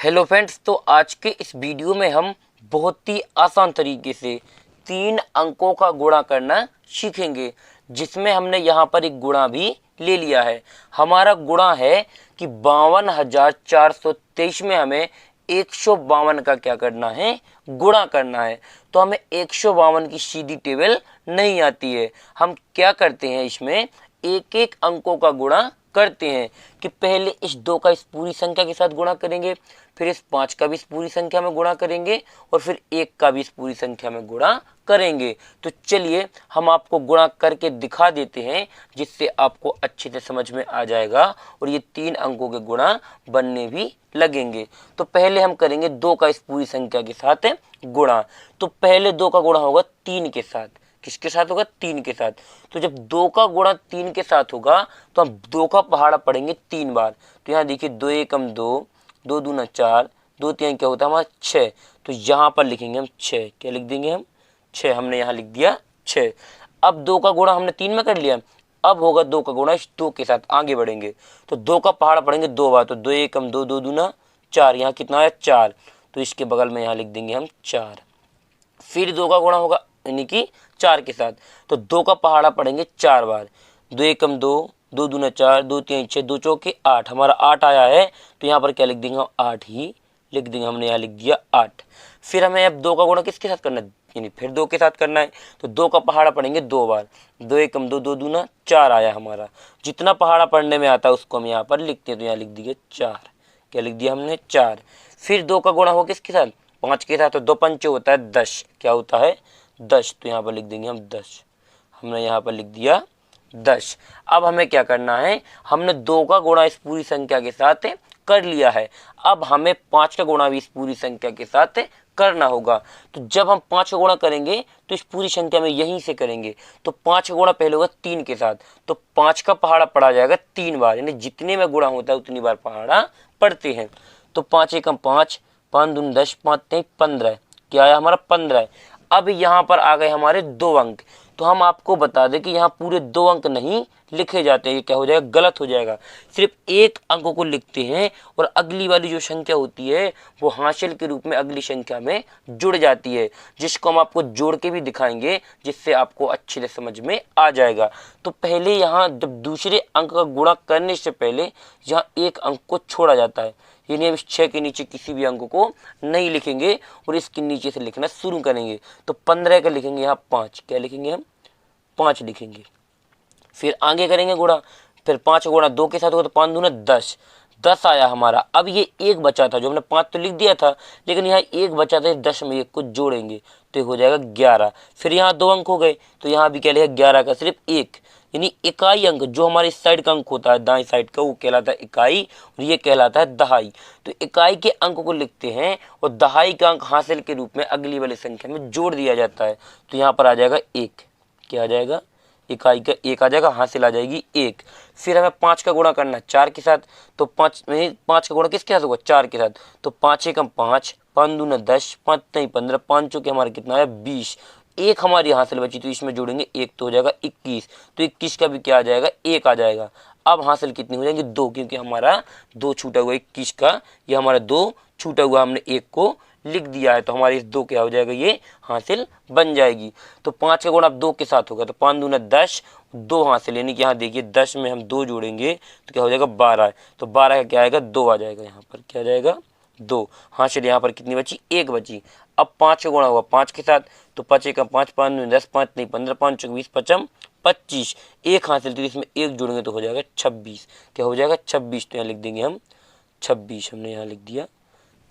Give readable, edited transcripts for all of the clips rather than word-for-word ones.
Hello friends, तो आज के इस वीडियो में हम बहुत ही आसान तरीके से 3 अंकों का गुणा करना सीखेंगे, जिसमें हमने यहाँ पर एक गुणा भी ले लिया है। हमारा गुणा है कि 52,423 में हमें 152 का क्या करना है, गुणा करना है। तो हमें 152 की सीधी टेबल नहीं आती है। हम क्या करते हैं, इसमें एक एक अंकों का गुणा करते हैं कि पहले इस 2 का इस पूरी संख्या के साथ गुणा करेंगे, फिर इस 5 का भी इस पूरी संख्या में गुणा करेंगे और फिर 1 का भी इस पूरी संख्या में गुणा करेंगे। तो चलिए हम आपको गुणा करके दिखा देते हैं, जिससे आपको अच्छे से समझ में आ जाएगा और ये 3 अंकों के गुणा बनने भी लगेंगे। तो पहले हम करेंगे 2 का इस पूरी संख्या के साथ गुणा। तो पहले 2 का गुणा होगा 3 के साथ। किसके साथ होगा? 3 के साथ। तो जब 2 का गुणा 3 के साथ होगा तो हम 2 का पहाड़ा पढ़ेंगे 3 बार। तो यहाँ देखिए 2 एकम 2, 2 दूना 4, 2 3 क्या होता है हमारा 6। तो यहाँ पर लिखेंगे हम 6। क्या लिख देंगे हम? 6। हमने यहाँ लिख दिया 6। अब 2 का गुणा हमने 3 में कर लिया, अब होगा 2 का गुणा इस 2 के साथ। आगे बढ़ेंगे तो 2 का पहाड़ा पढ़ेंगे 2 बार। तो 2 एकम 2, 2 दूना 4, यहाँ कितना है 4। तो इसके बगल में यहाँ लिख देंगे हम 4। फिर 2 का गुणा होगा यानी कि 4 के साथ। तो 2 का पहाड़ा पढ़ेंगे 4 बार। 2 एकम 2, 2 दूना 4, 2 3 6, 2 चौके 8। हमारा 8 आया है तो यहाँ पर क्या लिख देंगे? 8 ही लिख देंगे। हमने यहाँ लिख दिया 8। फिर हमें अब 2 का गुणा किसके साथ करना है? यानी फिर 2 के साथ करना है। तो 2 का पहाड़ा पढ़ेंगे 2 बार। 2 एकम 2, 2 दूना 4 आया हमारा। जितना पहाड़ा पढ़ने में आता है उसको हम यहाँ पर लिखते हैं। तो यहाँ लिख दिए 4। क्या लिख दिया हमने? 4। फिर 2 का गुणा हो किसके साथ? 5 के साथ। तो 2 पंचे होता है 10। क्या होता है? 10। तो यहाँ पर लिख देंगे हम 10। हमने यहाँ पर लिख दिया 10। अब हमें क्या करना है? हमने 2 का गुणा इस पूरी संख्या के साथ कर लिया है। अब हमें 5 का गुणा भी इस पूरी संख्या के साथ करना होगा। तो जब हम 5 का गुणा करेंगे तो इस पूरी संख्या में यहीं से करेंगे। तो 5 का गुणा पहले होगा 3 के साथ। तो 5 का पहाड़ा पढ़ा जाएगा 3 बार, यानी जितने में गुणा होता है उतनी बार पहाड़ा पढ़ते हैं। तो 5 एकम 5, 5 दूनी 10, 5 3 15। क्या आया हमारा? 15। अब यहाँ पर आ गए हमारे 2 अंक। तो हम आपको बता दें कि यहाँ पूरे 2 अंक नहीं लिखे जाते हैं। ये क्या हो जाएगा? गलत हो जाएगा। सिर्फ 1 अंक को लिखते हैं और अगली वाली जो संख्या होती है वो हासिल के रूप में अगली संख्या में जुड़ जाती है, जिसको हम आपको जोड़ के भी दिखाएंगे, जिससे आपको अच्छे से समझ में आ जाएगा। तो पहले यहाँ जब दूसरे अंक का गुणा करने से पहले यहाँ 1 अंक को छोड़ा जाता है, यानी हम इस 6 के नीचे किसी भी अंक को नहीं लिखेंगे और इसके नीचे से लिखना शुरू करेंगे। तो 15 का लिखेंगे यहाँ 5। क्या लिखेंगे हम? 5 लिखेंगे। फिर आगे करेंगे गुणा। फिर 5 गुणा 2 के साथ होगा तो 5 दूना 10। 10 आया हमारा। अब ये 1 बचा था, जो हमने 5 तो लिख दिया था, लेकिन यहाँ 1 बचा था। 10 में 1 को जोड़ेंगे तो ये हो जाएगा 11। फिर यहाँ 2 अंक हो गए तो यहाँ भी क्या लिखा? 11 का सिर्फ 1, यानी इकाई अंक जो हमारे इस साइड का अंक होता है, दाएं साइड का, वो कहलाता है इकाई और ये कहलाता है दहाई। तो इकाई के अंक को लिखते हैं और दहाई का अंक हासिल के रूप में अगली वाली संख्या में जोड़ दिया जाता है। तो यहाँ पर आ जाएगा 1। क्या आ जाएगा? इकाई का 1 आ जाएगा, हासिल आ जाएगी 1। फिर हमें 5 का गुणा करना है 4 के साथ। तो 5 का गुणा किसके साथ होगा? 4 के साथ। तो 5 एकम 5, 5 दूना 10, 5 3 15, 5 चौके हमारा कितना है? 20। 1 हमारी हासिल बची तो इसमें जोड़ेंगे 1 तो हो जाएगा 21। तो 21 का भी क्या आ जाएगा? 1 आ जाएगा। अब हासिल कितनी हो जाएंगी? 2, क्योंकि हमारा 2 छूटा हुआ 21 का, ये हमारा 2 छूटा हुआ, हमने 1 को लिख दिया है। तो हमारे इस 2 क्या हो जाएगा? ये हासिल बन जाएगी। तो 5 का गुणा अब 2 के साथ होगा। तो 5 दूना 10, 2 हासिल, यानी कि यहाँ देखिए 10 में हम 2 जोड़ेंगे तो क्या हो जाएगा? 12। तो 12 का क्या आएगा? 2 आ जाएगा। यहाँ पर क्या आ जाएगा? 2 हासिल। यहाँ पर कितनी बची? 1 बची। अब 5 का गुणा हुआ 5 के साथ। तो 5 एकम 5, 5 दूनी 10, 5 3 15, 5 चौके 20, 5 25। 1 हासिल, तो इसमें 1 जोड़ेंगे तो हो जाएगा 26। क्या हो जाएगा? 26। तो यहाँ लिख देंगे हम 26। हमने यहाँ लिख दिया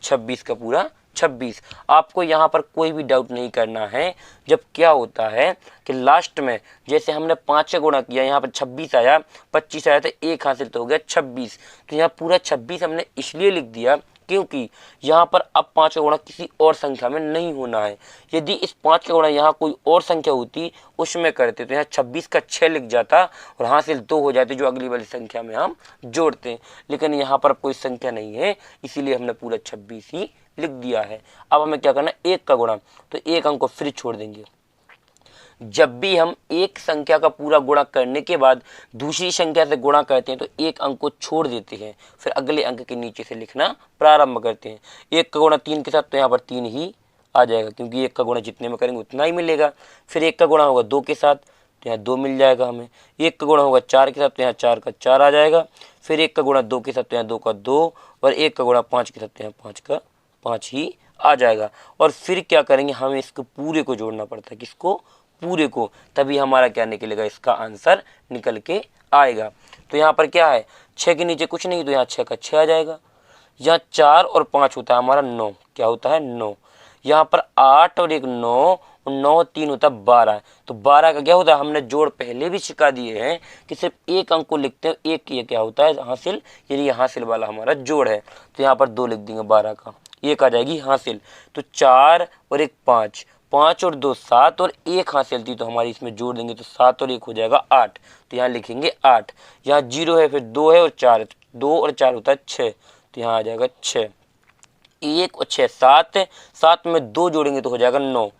26 का पूरा 26। आपको यहाँ पर कोई भी डाउट नहीं करना है। जब क्या होता है कि लास्ट में जैसे हमने 5 का गुणा किया, यहाँ पर 26 आया, 25 आया, तो 1 हासिल तो हो गया 26। तो यहाँ पूरा 26 हमने इसलिए लिख दिया क्योंकि यहाँ पर अब 5 का गुणा किसी और संख्या में नहीं होना है। यदि इस 5 का गुणा यहाँ कोई और संख्या होती उसमें करते तो यहाँ 26 का 6 लिख जाता और हासिल 2 हो जाते, जो अगली वाली संख्या में हम जोड़ते हैं। लेकिन यहाँ पर कोई संख्या नहीं है, इसीलिए हमने पूरा 26 ही लिख दिया है। अब हमें क्या करना है? 1 का गुणा। तो 1 अंक को फिर छोड़ देंगे। जब भी हम एक संख्या का पूरा गुणा करने के बाद दूसरी संख्या से गुणा करते हैं तो एक अंक को छोड़ देते हैं, फिर अगले अंक के नीचे से लिखना प्रारंभ करते हैं। एक का गुणा 3 के साथ तो यहाँ पर 3 ही आ जाएगा, क्योंकि एक का गुणा जितने में करेंगे उतना ही मिलेगा। फिर एक का गुणा होगा 2 के साथ तो यहाँ 2 मिल जाएगा हमें। एक का गुणा होगा 4 के साथ तो यहाँ 4 का 4 आ जाएगा। फिर एक का गुणा 2 के साथ तो यहाँ 2 का 2, और एक का गुणा 5 के साथ तो यहाँ 5 का 5 ही आ जाएगा। और फिर क्या करेंगे, हमें इसको पूरे को जोड़ना पड़ता है, किसको, पूरे को, तभी हमारा क्या निकलेगा, इसका आंसर निकल के आएगा। तो यहाँ पर क्या है, 6 के नीचे कुछ नहीं तो यहाँ 6 का 6 आ जाएगा। यहाँ 4 और 5 होता है हमारा 9, क्या होता है 9। यहाँ पर 8 और 1 9, और 9 3 होता है 12। तो 12 का क्या होता है, हमने जोड़ पहले भी सिखा दिए हैं कि सिर्फ एक अंक को लिखते हैं, एक ये क्या होता है हासिल, यानी ये हासिल वाला हमारा जोड़ है। तो यहाँ पर 2 लिख देंगे 12 का, एक आ जाएगी हासिल। तो 4 और 1 5, 5 और 2 7, और एक हासिल थी तो हमारी इसमें जोड़ देंगे तो 7 और 1 हो जाएगा 8, तो यहाँ लिखेंगे 8। यहाँ 0 है, फिर 2 है और 4 है, 2 और 4 होता है 6, तो यहाँ आ जाएगा 6। 1 और 6 7 है, 7 में 2 जोड़ेंगे तो हो जाएगा 9,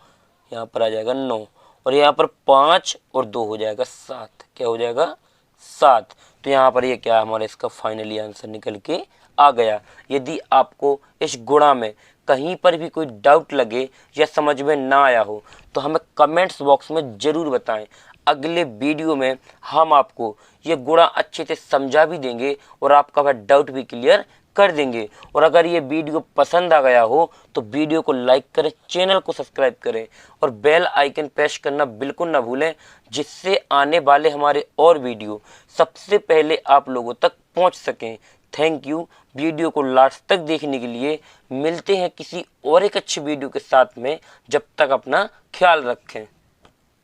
यहाँ पर आ जाएगा 9। और यहाँ पर 5 और 2 हो जाएगा 7, क्या हो जाएगा 7। तो यहाँ पर ये क्या है, हमारा इसका फाइनली आंसर निकल के आ गया। यदि आपको इस गुणा में कहीं पर भी कोई डाउट लगे या समझ में ना आया हो तो हमें कमेंट्स बॉक्स में ज़रूर बताएं। अगले वीडियो में हम आपको ये गुणा अच्छे से समझा भी देंगे और आपका वह डाउट भी क्लियर कर देंगे। और अगर ये वीडियो पसंद आ गया हो तो वीडियो को लाइक करें, चैनल को सब्सक्राइब करें और बेल आइकन प्रेस करना बिल्कुल ना भूलें, जिससे आने वाले हमारे और वीडियो सबसे पहले आप लोगों तक पहुंच सकें। थैंक यू वीडियो को लास्ट तक देखने के लिए। मिलते हैं किसी और एक अच्छी वीडियो के साथ में, जब तक अपना ख्याल रखें।